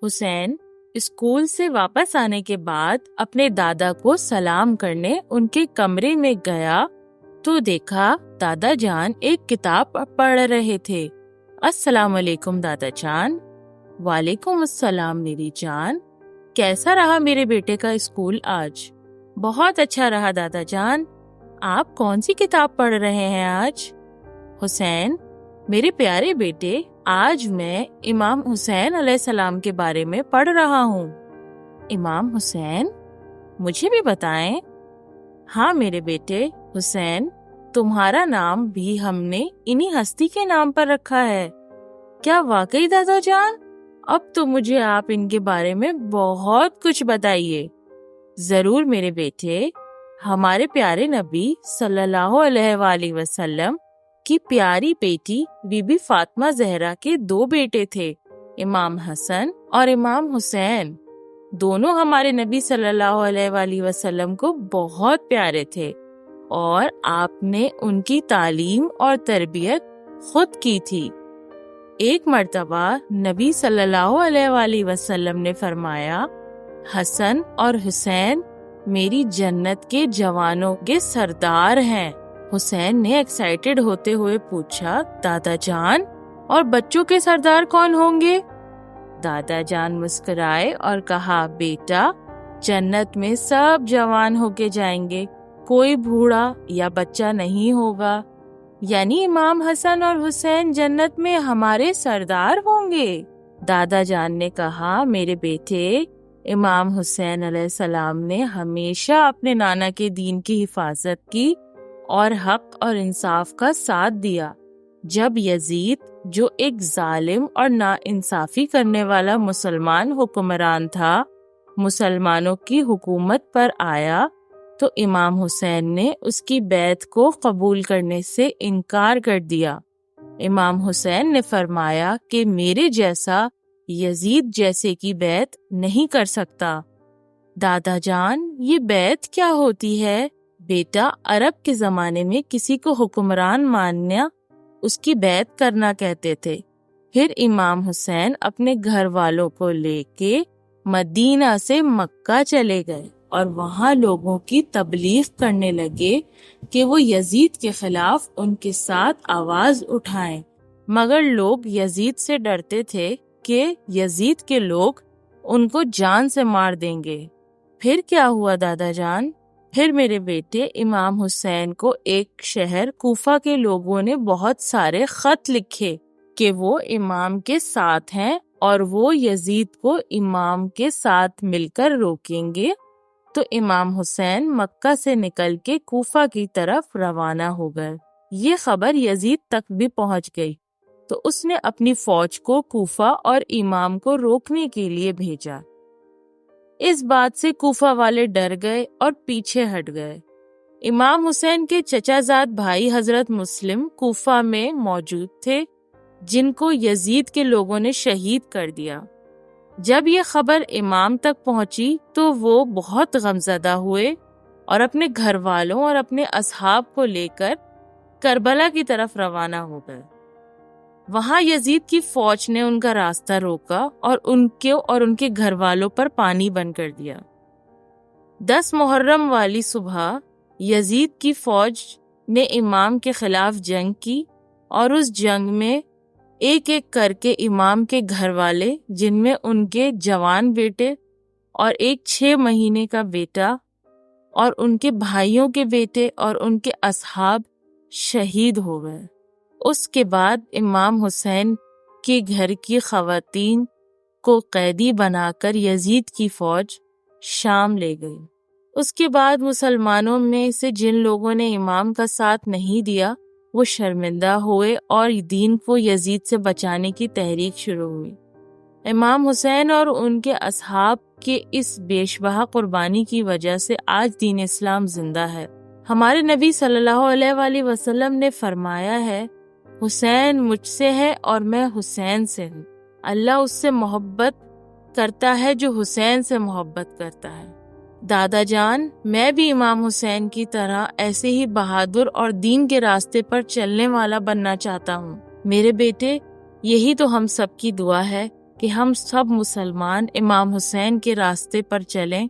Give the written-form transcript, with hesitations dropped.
حسین school سے واپس آنے کے بعد اپنے دادا کو سلام کرنے ان کے کمرے میں گیا تو دیکھا دادا جان ایک کتاب پڑھ رہے تھے۔ السلام علیکم دادا جان۔ وعلیکم السلام میری جان، کیسا رہا میرے بیٹے کا اسکول آج؟ بہت اچھا رہا دادا جان۔ آپ کون سی کتاب پڑھ رہے ہیں آج؟ حسین، میرے پیارے بیٹے، آج میں امام حسین علیہ السلام کے بارے میں پڑھ رہا ہوں۔ امام حسین، مجھے بھی بتائیں۔ ہاں میرے بیٹے حسین، تمہارا نام بھی ہم نے انہی ہستی کے نام پر رکھا ہے۔ کیا واقعی دادا جان؟ اب تو مجھے آپ ان کے بارے میں بہت کچھ بتائیے۔ ضرور میرے بیٹے، ہمارے پیارے نبی صلی اللہ علیہ وآلہ وسلم کی پیاری بیٹی بی بی فاطمہ زہرا کے 2 بیٹے تھے، امام حسن اور امام حسین۔ دونوں ہمارے نبی صلی اللہ علیہ وآلہ وسلم کو بہت پیارے تھے اور آپ نے ان کی تعلیم اور تربیت خود کی تھی۔ ایک مرتبہ نبی صلی اللہ علیہ وآلہ وسلم نے فرمایا، حسن اور حسین میری جنت کے جوانوں کے سردار ہیں۔ حسین نے ایکسائٹڈ ہوتے ہوئے پوچھا، دادا جان اور بچوں کے سردار کون ہوں گے؟ دادا جان مسکرائے اور کہا، بیٹا جنت میں سب جوان ہو کے جائیں گے، کوئی بوڑھا یا بچہ نہیں ہوگا، یعنی امام حسن اور حسین جنت میں ہمارے سردار ہوں گے۔ دادا جان نے کہا، میرے بیٹے امام حسین علیہ السلام نے ہمیشہ اپنے نانا کے دین کی حفاظت کی اور حق اور انصاف کا ساتھ دیا۔ جب یزید، جو ایک ظالم اور ناانصافی کرنے والا مسلمان حکمران تھا، مسلمانوں کی حکومت پر آیا تو امام حسین نے اس کی بیعت کو قبول کرنے سے انکار کر دیا۔ امام حسین نے فرمایا کہ میرے جیسا یزید جیسے کی بیعت نہیں کر سکتا۔ دادا جان، یہ بیعت کیا ہوتی ہے؟ بیٹا، عرب کے زمانے میں کسی کو حکمران ماننا اس کی بیعت کرنا کہتے تھے۔ پھر امام حسین اپنے گھر والوں کو لے کے مدینہ سے مکہ چلے گئے اور وہاں لوگوں کی تبلیغ کرنے لگے کہ وہ یزید کے خلاف ان کے ساتھ آواز اٹھائیں، مگر لوگ یزید سے ڈرتے تھے کہ یزید کے لوگ ان کو جان سے مار دیں گے۔ پھر کیا ہوا دادا جان؟ پھر میرے بیٹے امام حسین کو ایک شہر کوفہ کے لوگوں نے بہت سارے خط لکھے کہ وہ امام کے ساتھ ہیں اور وہ یزید کو امام کے ساتھ مل کر روکیں گے۔ تو امام حسین مکہ سے نکل کے کوفہ کی طرف روانہ ہو گئے۔ یہ خبر یزید تک بھی پہنچ گئی تو اس نے اپنی فوج کو کوفہ اور امام کو روکنے کے لیے بھیجا۔ اس بات سے کوفہ والے ڈر گئے اور پیچھے ہٹ گئے۔ امام حسین کے چچا زاد بھائی حضرت مسلم کوفہ میں موجود تھے، جن کو یزید کے لوگوں نے شہید کر دیا۔ جب یہ خبر امام تک پہنچی تو وہ بہت غمزدہ ہوئے اور اپنے گھر والوں اور اپنے اصحاب کو لے کر کربلا کی طرف روانہ ہو گئے۔ وہاں یزید کی فوج نے ان کا راستہ روکا اور ان کے گھر والوں پر پانی بند کر دیا۔ 10 محرم والی صبح یزید کی فوج نے امام کے خلاف جنگ کی اور اس جنگ میں ایک ایک کر کے امام کے گھر والے، جن میں ان کے جوان بیٹے اور ایک 6 مہینے کا بیٹا اور ان کے بھائیوں کے بیٹے اور ان کے اصحاب شہید ہو گئے۔ اس کے بعد امام حسین کے گھر کی خواتین کو قیدی بنا کر یزید کی فوج شام لے گئی۔ اس کے بعد مسلمانوں میں سے جن لوگوں نے امام کا ساتھ نہیں دیا وہ شرمندہ ہوئے اور دین کو یزید سے بچانے کی تحریک شروع ہوئی۔ امام حسین اور ان کے اصحاب کے اس بیش بہا قربانی کی وجہ سے آج دین اسلام زندہ ہے۔ ہمارے نبی صلی اللہ علیہ وآلہ وسلم نے فرمایا ہے، حسین مجھ سے ہے اور میں حسین سے ہوں۔ اللہ اس سے محبت کرتا ہے جو حسین سے محبت کرتا ہے۔ دادا جان، میں بھی امام حسین کی طرح ایسے ہی بہادر اور دین کے راستے پر چلنے والا بننا چاہتا ہوں۔ میرے بیٹے، یہی تو ہم سب کی دعا ہے کہ ہم سب مسلمان امام حسین کے راستے پر چلیں